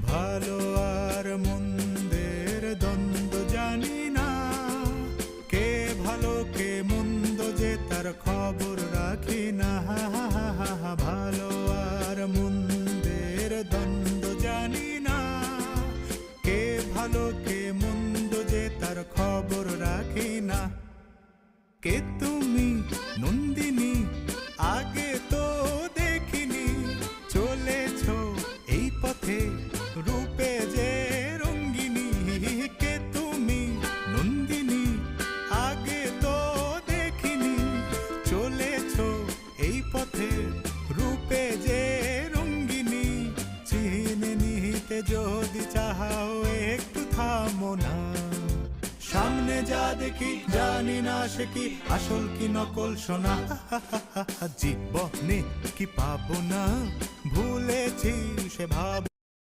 ভালো আর মন্দের দ্বন্দ্ব জানি না, কে ভালো কে মন্দ যে তার খবর রাখি না। ভালো আর মন্দের দ্বন্দ্ব জানি না, কে ভালো কে মন্দ যে তার খবর রাখি না। কে তুমি নন্দিনী, আগে তো দেখিনি, চলেছো এই পথে রূপে যে রঙ্গিনী। কে তুমি নন্দিনী, আগে তো দেখিনি, চলেছো এই পথে রূপে যে রঙ্গিনী। চিনে নিতে যদি চাও একটু থামো না, সামনে যা দেখি জানি না সে কি আসল কি নকল সোনা। জীবনে কি পাবো না, ভুলেছি সে ভাব।